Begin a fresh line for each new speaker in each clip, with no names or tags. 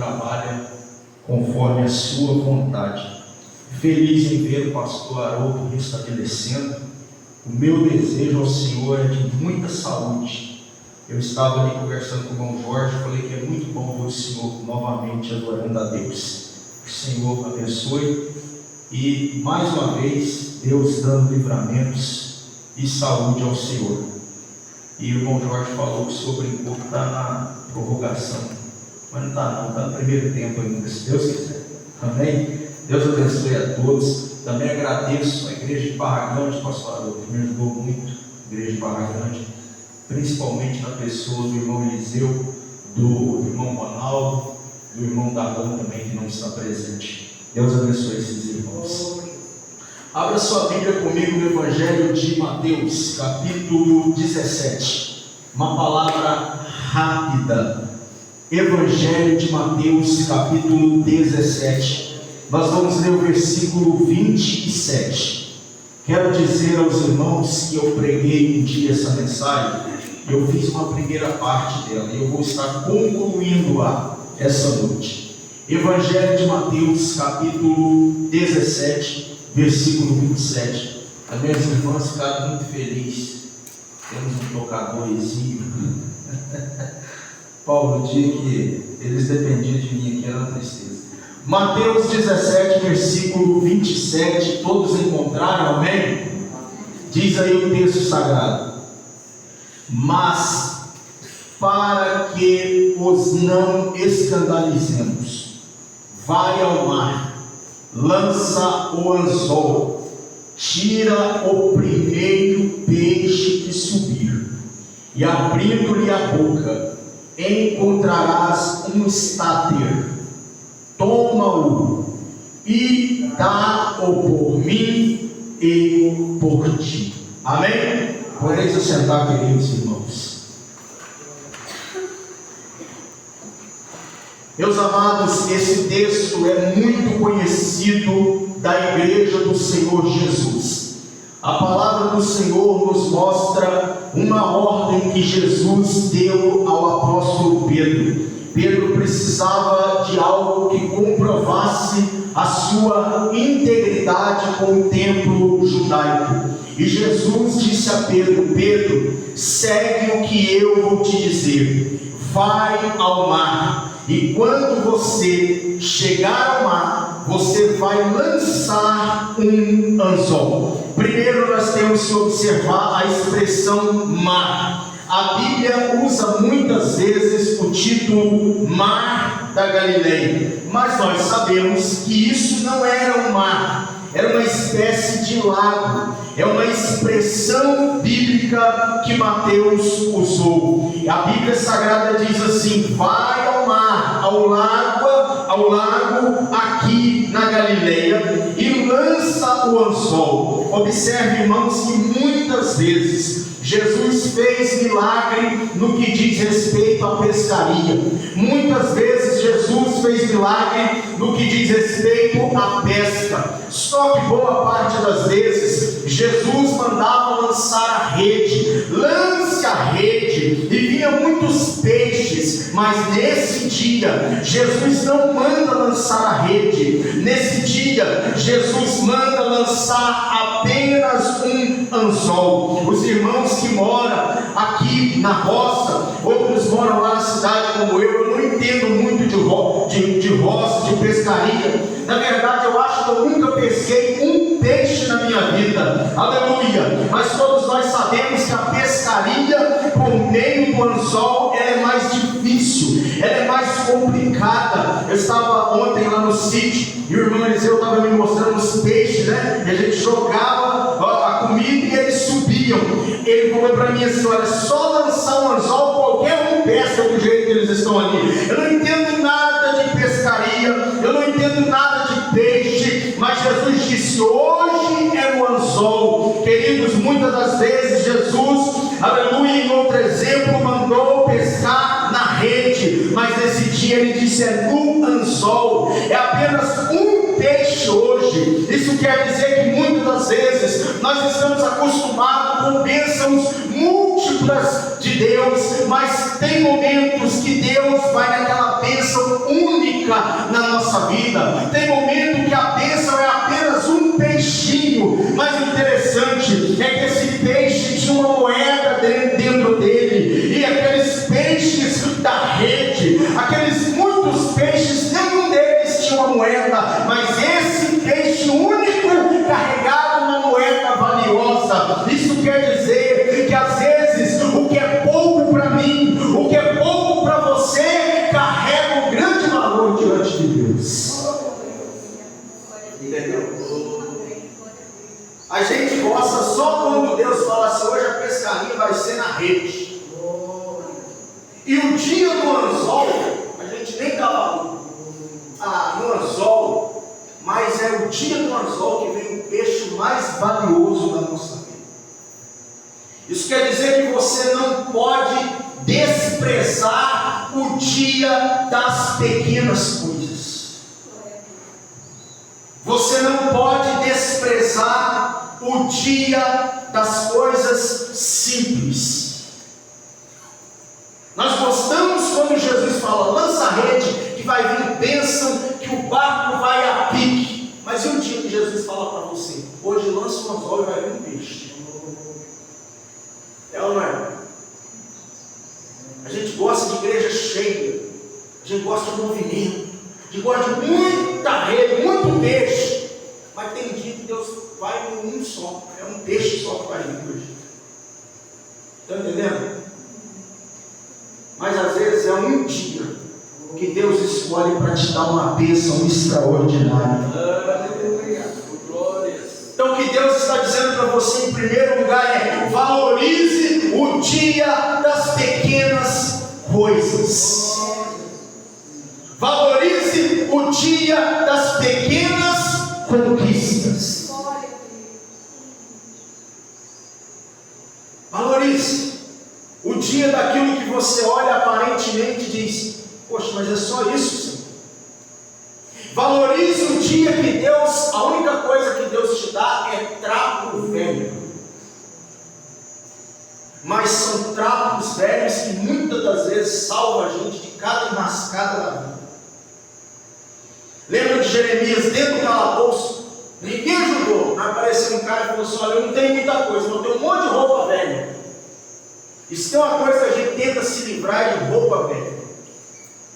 trabalha conforme a sua vontade. Feliz em ver o pastor Haroldo restabelecendo. O meu desejo ao Senhor é de muita saúde. Eu estava ali conversando com o irmão Jorge, falei que é muito bom ver o Senhor novamente adorando a Deus. Que o Senhor abençoe e mais uma vez Deus dando livramentos e saúde ao Senhor. E o irmão Jorge falou sobre o corpo está na prorrogação, mas não está não, está no primeiro tempo ainda, se Deus quiser. Amém? Deus abençoe a todos. Também agradeço a igreja de Barra Grande, pastor Haroldo, que me ajudou muito, a igreja de Barra Grande, principalmente na pessoa do irmão Eliseu, do irmão Ronaldo, do irmão Dadan também, que não está presente. Deus abençoe esses irmãos. Abra sua Bíblia comigo no Evangelho de Mateus, capítulo 17. Uma palavra rápida. Evangelho de Mateus, capítulo 17. Nós vamos ler o versículo 27. Quero dizer aos irmãos que eu preguei um dia essa mensagem. Eu fiz uma primeira parte dela e eu vou estar concluindo-a essa noite. Evangelho de Mateus, capítulo 17, versículo 27. As minhas irmãs ficaram muito felizes. Temos um tocadorzinho. Paulo, o dia que eles dependiam de mim aqui era uma tristeza. Mateus 17, versículo 27. Todos encontraram, amém? Diz aí o texto sagrado: mas para que os não escandalizemos, vai ao mar, lança o anzol, tira o primeiro peixe que subir, e abrindo-lhe a boca, encontrarás um estáter. Toma-o e dá-o por mim e por ti. Amém? Podeis assentar, queridos irmãos. Meus amados, esse texto é muito conhecido da igreja do Senhor Jesus. A palavra do Senhor nos mostra uma ordem que Jesus deu ao apóstolo Pedro. Pedro precisava de algo que comprovasse a sua integridade com o templo judaico. E Jesus disse a Pedro: Pedro, segue o que eu vou te dizer. Vai ao mar, e quando você chegar ao mar, você vai lançar um anzol. Primeiro nós temos que observar a expressão mar. A Bíblia usa muitas vezes o título Mar da Galileia, mas nós sabemos que isso não era um mar, era uma espécie de lago. É uma expressão bíblica que Mateus usou. A Bíblia Sagrada diz assim: vai ao mar, ao lago aqui na Galileia, e lança o anzol. Observe, irmãos, que muitas vezes Jesus fez milagre no que diz respeito à pescaria. Muitas vezes Jesus fez milagre no que diz respeito à pesca. Só que boa parte das vezes Jesus mandava lançar a rede. Lance a rede, e vinha muitos peixes. Mas nesse dia Jesus não manda lançar a rede. Nesse dia Jesus manda lançar apenas um anzol. Os irmãos que moram aqui na roça, outros moram lá na cidade como eu não entendo muito de roça, de pescaria. Na verdade, eu acho que eu nunca pesquei um peixe na minha vida. Aleluia! Mas todos nós sabemos que a pescaria por meio do anzol é mais difícil, ela é mais complicada. Eu estava ontem lá no sítio e o irmão Eliseu estava me mostrando os peixes, né? E a gente jogava a comida e eles subiam. Ele falou para mim assim: olha, só lançar um anzol, qualquer um pesca do jeito que eles estão ali. Eu não entendo nada de pescaria, eu não entendo nada de peixe, mas Jesus disse: hoje é o anzol. Queridos, muitas das vezes Jesus, aleluia, em outro exemplo, mandou pescar na rede, mas nesse dia ele disse: é no anzol. É apenas um peixe hoje. Isso quer dizer que muitas das vezes nós estamos acostumados com bênçãos multiplicadas múltiplas de Deus, mas tem momentos que Deus vai naquela bênção única na nossa vida. Tem momento que a bênção é apenas um peixinho, mas o interessante é que esse peixe tinha uma moeda dentro dele, e aqueles peixes da rede, aqueles muitos peixes, nenhum deles tinha uma moeda, mas esse peixe único carregava uma moeda valiosa. Isso quer dizer que às vezes o que é pouco para mim, o que é pouco para você, carrega um grande valor diante de Deus. Entendeu? A gente gosta só quando Deus fala assim: hoje a pescaria vai ser na rede. E o dia do anzol, a gente nem dá valor no anzol, mas é o dia do anzol que vem o peixe mais valioso da nossa vida. Isso quer dizer que você não pode desprezar o dia das pequenas coisas. Você não pode desprezar o dia das coisas simples. Nós gostamos quando Jesus fala: lança a rede, que vai vir bênção, que o barco vai a pique. Mas e um dia que Jesus fala para você: hoje lança um anzol e vai vir um peixe? É ou não é? A gente gosta de igreja cheia, a gente gosta de movimento, a gente gosta de muita rede, muito peixe. Mas tem dia que Deus vai com um só, é um peixe só que vai vir hoje. Está entendendo? Mas às vezes é um dia que Deus escolhe para te dar uma bênção extraordinária. Então o que Deus está dizendo para você em primeiro lugar é: valorize o dia das pequenas coisas. Valorize o dia das pequenas conquistas. Valorize o dia daquilo que você olha aparentemente e diz: poxa, mas é só isso, Senhor. Valorize o dia que Deus, a única coisa que Deus te dá é trapo velho. Mas são trapos velhos que muitas das vezes salvam a gente de cada enrascada da vida. Lembra de Jeremias dentro do calabouço? Ninguém ajudou. Apareceu um cara e falou assim: olha, eu não tenho muita coisa, mas eu tenho um monte de roupa velha. Isso é uma coisa que a gente tenta se livrar de roupa velha.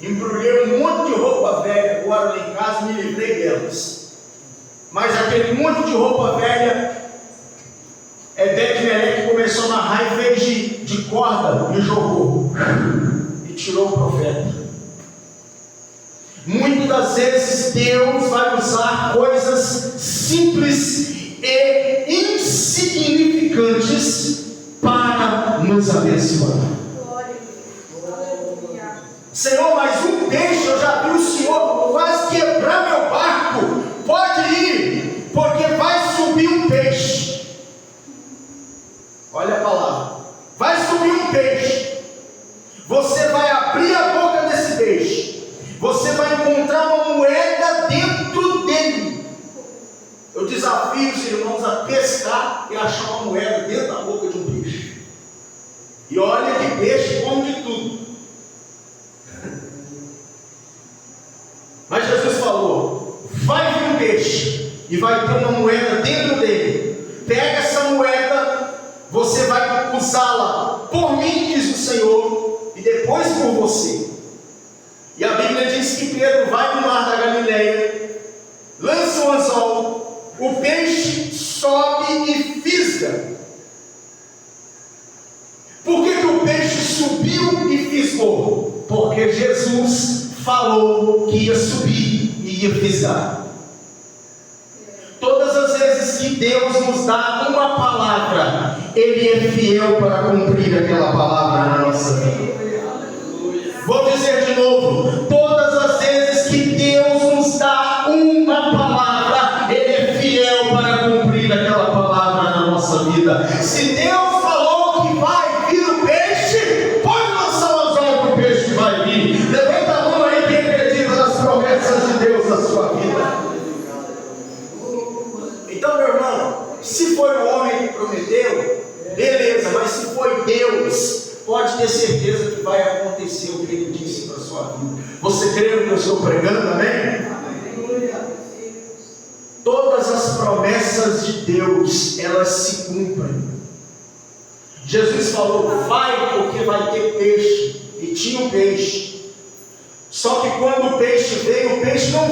Embrulhei um monte de roupa velha agora lá em casa e me livrei delas. Mas aquele monte de roupa velha, Ebed-Meleque começou a narrar e fez de corda e jogou. E tirou o profeta. Muitas das vezes Deus vai usar coisas simples e insignificantes para nos abençoar. Senhor, mas um peixe, eu já vi o Senhor quase quebrar meu barco. Pode ir, porque vai subir um peixe. Olha a palavra: vai subir um peixe. Você vai abrir a boca desse peixe, você vai encontrar uma moeda dentro dele. Eu desafio os irmãos a pescar e achar uma moeda dentro da boca de um peixe. E olha que peixe come de tudo. Mas Jesus falou: vai vir um peixe e vai ter uma moeda dentro dele. Pega essa moeda, você vai usá-la por mim, diz o Senhor, e depois por você. E a Bíblia diz que Pedro vai no mar da Galileia, lança o anzol, o peixe sobe e fisga. Por que o peixe subiu e fisgou? Porque Jesus falou que ia subir e ia fisgar. Todas as vezes que Deus nos dá uma palavra, Ele é fiel para cumprir aquela palavra na nossa vida. Vou dizer de novo: todas as vezes que Deus nos dá uma palavra, Ele é fiel para cumprir aquela palavra na nossa vida. Se Deus falou que vai vir o peixe, pode lançar o anzol que o peixe vai vir. Levanta a mão aí quem acredita nas promessas de Deus na sua vida. Então, meu irmão, se foi o homem que prometeu, beleza, mas se foi Deus estou pregando, amém? Todas as promessas de Deus, elas se cumprem. Jesus falou, vai porque vai ter peixe, e tinha um peixe. Só que quando o peixe não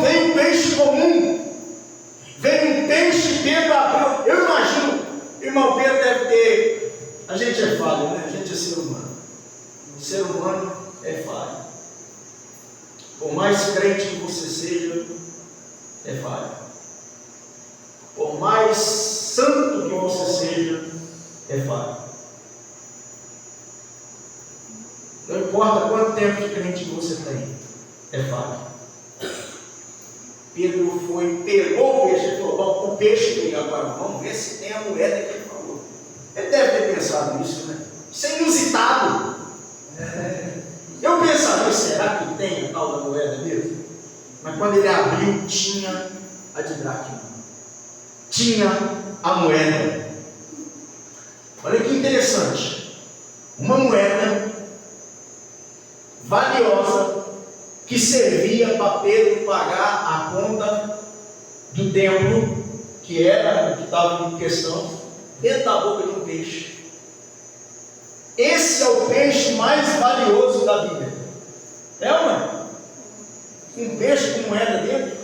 veio um peixe comum, veio um peixe dentro da água. Eu imagino, irmão Pedro deve ter, a gente é falho, né? A gente é ser humano. O ser humano é falho. Por mais crente que você seja, é falho. Por mais santo que você seja, é falho. Não importa quanto tempo de crente que você tem, é falho. Pedro pegou o peixe e falou, bom, o peixe veio agora, vamos ver se tem a moeda que ele falou. Ele deve ter pensado nisso, né? Isso é inusitado. Eu pensava, será que tem a tal da moeda mesmo? Mas quando ele abriu, tinha a de dracma. Tinha a moeda. Olha que interessante. Uma moeda valiosa que servia para Pedro pagar a conta do templo, que era o que estava em questão, dentro da boca de um peixe. Esse é o peixe mais valioso da Bíblia. É ou não é? Um peixe com moeda dentro.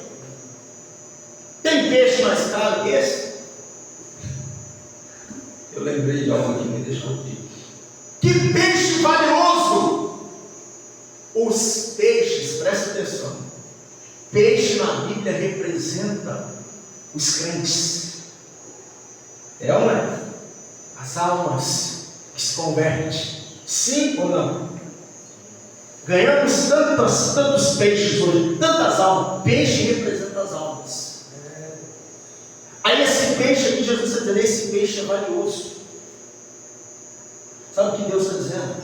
Tem peixe mais caro que esse? Eu lembrei de algo que me deixou aqui. Que peixe valioso! Os peixes, presta atenção. Peixe na Bíblia representa os crentes. É ou não é? As almas que se convertem. Sim ou não? Ganhamos tantos peixes hoje, tantas almas. Peixe representa as almas. Aí esse peixe aqui, Jesus está dizendo, esse peixe é valioso. Sabe o que Deus está dizendo?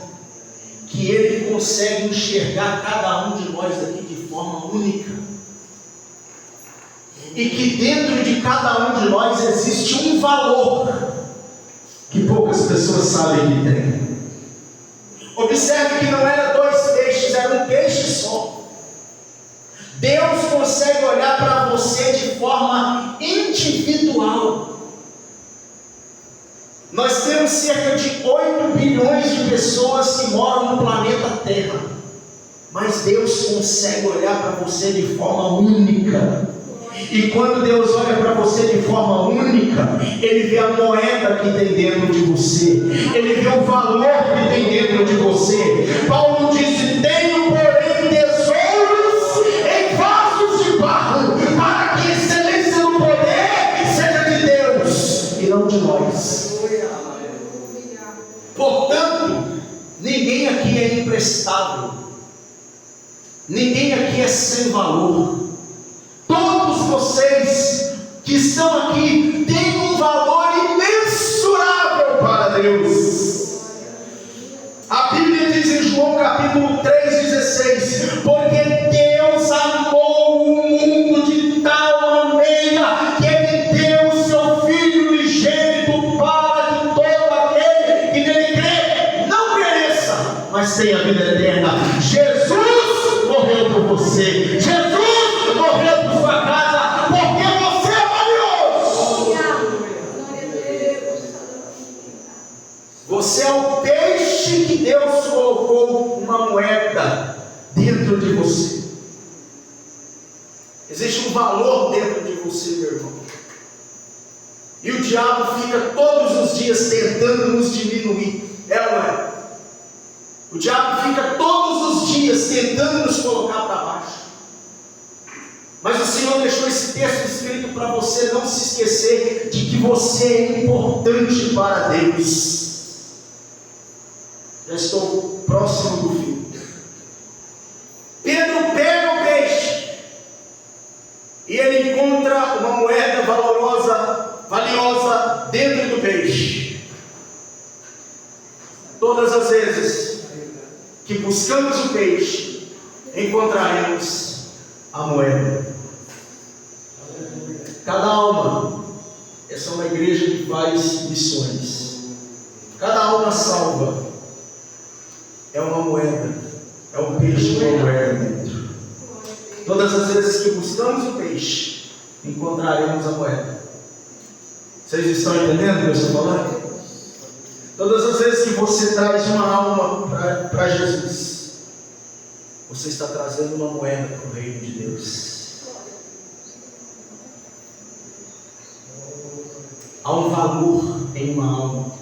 Que Ele consegue enxergar cada um de nós aqui de forma única. E que dentro de cada um de nós existe um valor que poucas pessoas sabem que tem. Observe que não era 2 peixes, era um peixe só. Deus consegue olhar para você de forma individual. Nós temos cerca de 8 bilhões de pessoas que moram no planeta Terra. Mas Deus consegue olhar para você de forma única. E quando Deus olha para você de forma única, Ele vê a moeda que tem dentro de você. Ele vê o valor que tem dentro de você. Paulo disse, tenho porém tesouros em vasos de barro, para que a excelência do poder seja de Deus e não de nós. Portanto, ninguém aqui é imprestável. Ninguém aqui é sem valor. Todos vocês que estão aqui têm um valor imensurável para Deus. A Bíblia diz em João capítulo 3,16: porque Deus amou o mundo de tal maneira que Ele deu o seu Filho ligênito para que todo aquele que nele crê não pereça, mas tenha a vida eterna. Jesus morreu por você. Jesus morreu por sua casa, porque você é valioso. Você é o peixe que Deus colocou uma moeda dentro de você. Existe um valor dentro de você, meu irmão. E o diabo fica todos os dias tentando nos diminuir. É ou não é? O diabo fica todos os dias tentando nos colocar para baixo. Mas o Senhor deixou esse texto escrito para você não se esquecer de que você é importante para Deus. Já estou próximo do fim. Pedro pega o peixe e ele encontra uma moeda valiosa dentro do peixe. Todas as vezes que buscamos o peixe, encontraremos a moeda. Cada alma, essa é uma igreja que faz missões. Cada alma salva é uma moeda, é um peixe com uma moeda dentro. Todas as vezes que buscamos o peixe, encontraremos a moeda. Vocês estão entendendo o que eu estou falando? Todas as vezes que você traz uma alma para Jesus, você está trazendo uma moeda para o reino de Deus. Há um valor em uma alma.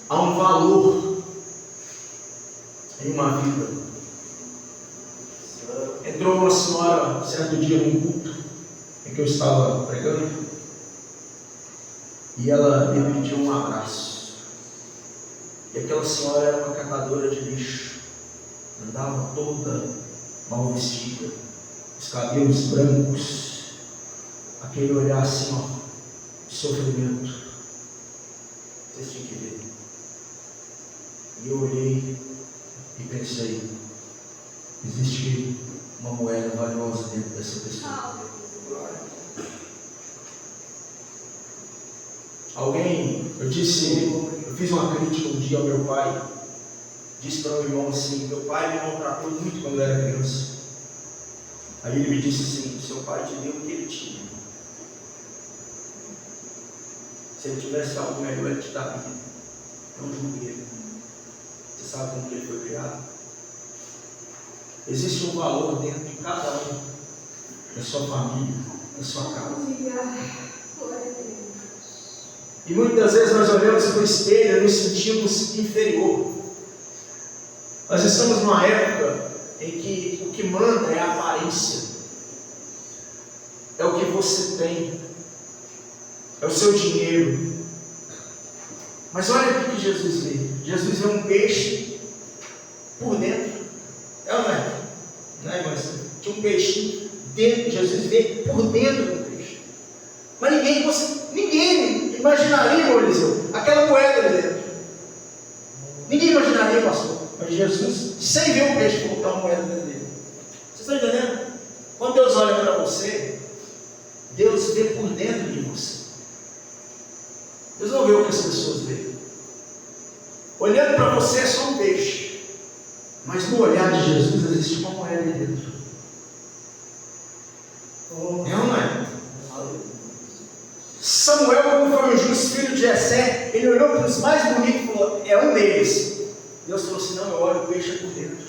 Há um valor em uma vida. Entrou uma senhora certo dia num culto em que eu estava pregando, e ela me pediu um abraço. E aquela senhora era uma catadora de lixo, andava toda mal vestida, os cabelos brancos, aquele olhar assim, ó, de sofrimento. Vocês tinham que ver. E eu olhei e pensei: existe uma moeda valiosa dentro dessa pessoa. Eu fiz uma crítica um dia ao meu pai. Disse para o meu irmão assim: meu pai me maltratou muito quando eu era criança. Aí ele me disse assim: seu pai te deu o que ele tinha. Se ele tivesse algo melhor, ele te daria. Não julgue ele. Você sabe como que ele foi criado? Existe um valor dentro de cada um, da sua família, da sua casa. E muitas vezes nós olhamos para o espelho e nos sentimos inferior. Nós estamos numa época em que o que manda é a aparência, é o que você tem, é o seu dinheiro. Mas olha o que Jesus vê. Jesus vê um peixe por dentro. É ou não é? Não é, irmãs? Tinha um peixinho dentro. Jesus vê por dentro do peixe. Mas ninguém imaginaria, Eliseu, aquela moeda ali dentro. Ninguém imaginaria, pastor. Mas Jesus, sem ver o peixe, colocar uma moeda dentro dele. Vocês estão entendendo? Quando Deus olha para você, Deus vê por dentro de você. Deus não vê o que as pessoas veem. Olhando para você é só um peixe. Mas no olhar de Jesus existe uma moeda ali dentro. É ou não é? Samuel, como foi um justo filho de Jessé, ele olhou para os mais bonitos e falou: é um deles. Deus falou assim: não, eu olho o peixe por dentro.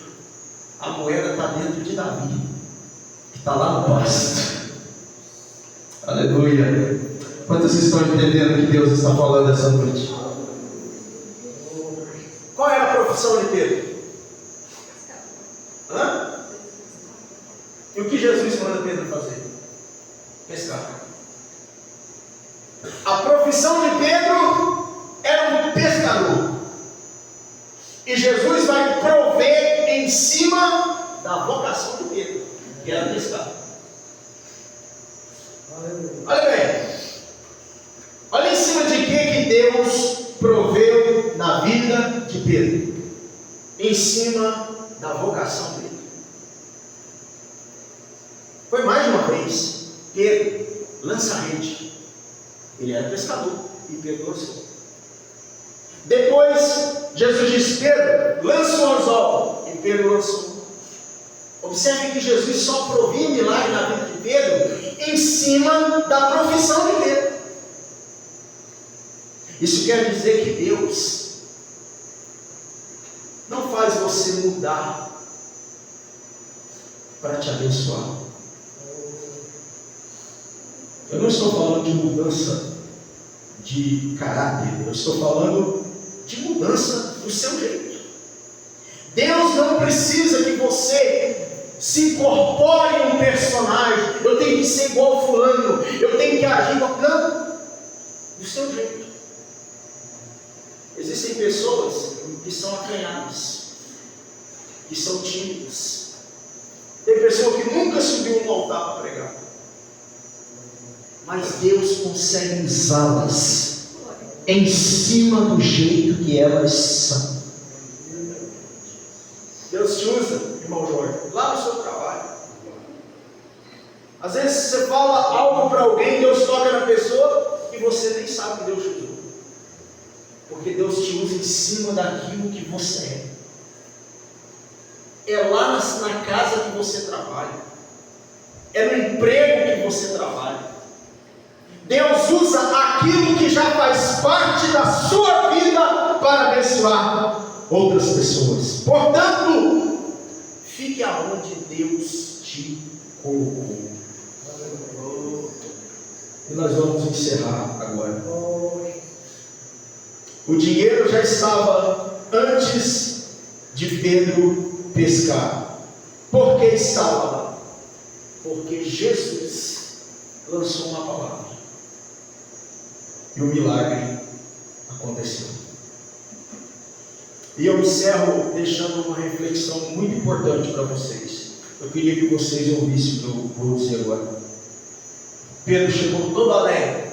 A moeda está dentro de Davi, que está lá no pasto. Aleluia. Quantos estão entendendo o que Deus está falando essa noite? Qual era a profissão de Pedro? E o que Jesus manda Pedro fazer? Pescar. A profissão de Pedro era um pescador. E Jesus vai prover em cima da vocação de Pedro, que era pescar. Olha bem. Olha em cima de que Deus proveu na vida de Pedro. Em cima da vocação dele. Foi mais uma vez. Pedro lança a rede. Ele era pescador e Pedro lançou. Depois, Jesus disse: Pedro, lança o anzol. E Pedro lançou. Observe que Jesus só provia milagre na vida de Pedro em cima da profissão de Pedro. Isso quer dizer que Deus não faz você mudar para te abençoar. Eu não estou falando de mudança de caráter, eu estou falando de mudança do seu jeito. Deus não precisa que você se incorpore em um personagem. Eu tenho que ser igual fulano, eu tenho que agir igual. Não, do seu jeito. Existem pessoas que são acanhadas, que são tímidas. Tem pessoa que nunca subiu no altar para pregar, mas Deus consegue usá-las em cima do jeito que elas são. Deus te usa, irmão Jorge, lá no seu trabalho. Às vezes você fala algo para alguém, Deus toca na pessoa e você nem sabe que Deus te usou. Porque Deus te usa em cima daquilo que você é. é lá na casa que você trabalha, é no emprego que você trabalha. Deus usa aquilo que já faz parte da sua vida para abençoar outras pessoas. Portanto, fique aonde Deus te colocou. E nós vamos encerrar agora. O dinheiro já estava antes de Pedro pescar. Por que estava lá? Porque Jesus lançou uma palavra. E o milagre aconteceu. E eu encerro deixando uma reflexão muito importante para vocês. Eu queria que vocês ouvissem o que eu vou dizer agora. Pedro chegou todo alegre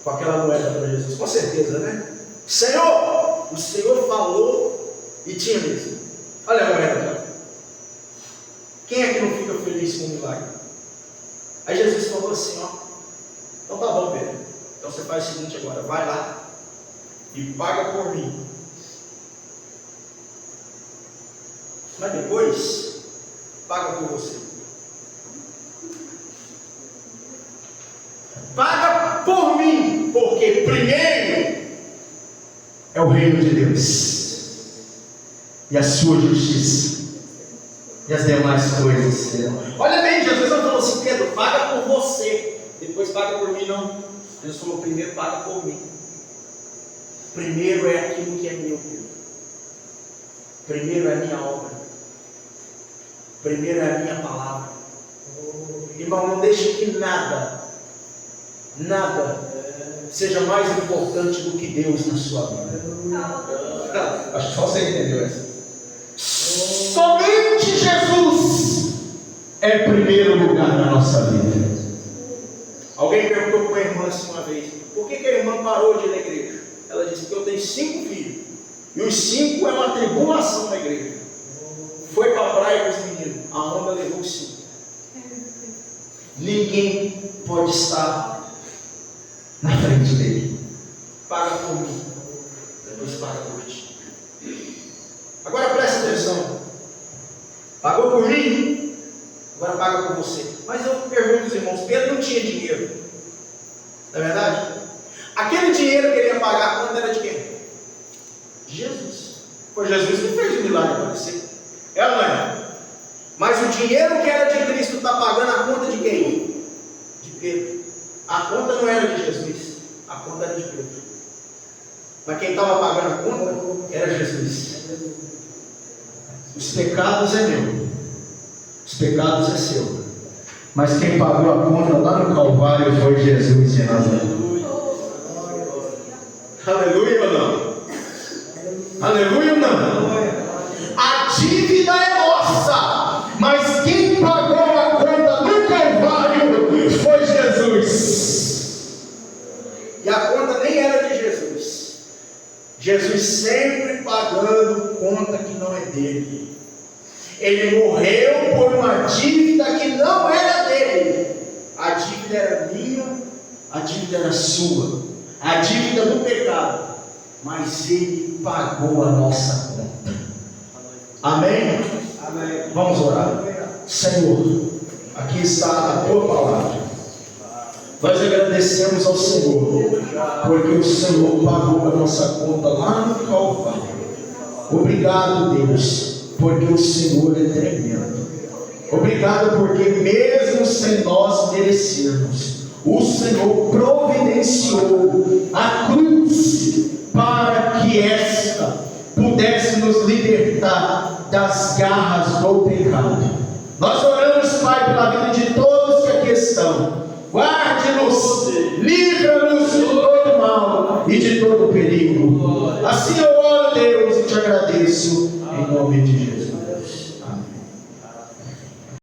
com aquela moeda para Jesus, com certeza, né? Senhor, o Senhor falou e tinha mesmo. Olha a moeda aqui. Quem é que não fica feliz com o milagre? Aí Jesus falou assim, ó. Então tá bom, Pedro. Então você faz o seguinte agora, vai lá e paga por mim. Mas depois, paga por você. Paga por mim, porque primeiro é o reino de Deus e a sua justiça e as demais coisas. Olha bem, Jesus não falou assim, Pedro, paga por você, depois paga por mim, não. Jesus falou, primeiro paga por mim. Primeiro é aquilo que é meu, Pedro. Primeiro é a minha obra. Primeiro é a minha palavra. Irmão, não deixe que nada seja mais importante do que Deus na sua vida. Acho que só você entendeu essa. Somente Jesus é primeiro lugar na nossa vida. Alguém perguntou para a irmã assim uma vez, por que a irmã parou de ir na igreja? Ela disse que eu tenho 5 filhos, e os 5 é uma tribulação na igreja. Foi para a praia com os meninos, a onda levou os 5. Ninguém pode estar na frente dele. Paga por mim, depois paga por ti. Agora presta atenção. Pagou por mim, agora paga por você. Mas eu pergunto aos irmãos, Pedro não tinha dinheiro, não é verdade? Aquele dinheiro que ele ia pagar a conta era de quem? De Jesus. Foi Jesus que fez o milagre acontecer. É ou não é? Mas o dinheiro que era de Cristo está pagando a conta de quem? De Pedro. A conta não era de Jesus, a conta era de Pedro. Mas quem estava pagando a conta era Jesus. Os pecados é meu, os pecados é seu. Mas quem pagou a conta lá no Calvário foi Jesus de Nazaré. Aleluia ou não? Aleluia ou não? A dívida é nossa, mas quem pagou a conta no Calvário foi Jesus. E a conta nem era de Jesus. Jesus sempre pagando conta que não é dele. Ele morreu por uma dívida que não era dele. A dívida era minha, a dívida era sua, a dívida do pecado. Mas ele pagou a nossa conta. Amém? Amém. Vamos orar. Senhor, aqui está a tua palavra. Nós agradecemos ao Senhor, porque o Senhor pagou a nossa conta lá no Calvário. Obrigado, Deus, porque o Senhor é tremendo. Obrigado porque mesmo sem nós merecermos, o Senhor providenciou a cruz para que esta pudesse nos libertar das garras do pecado. Nós oramos, Pai, pela vida de todos que aqui estão. Guarde-nos, livra-nos de todo mal e de todo perigo. Assim eu oro, Deus, e te agradeço em nome de Jesus.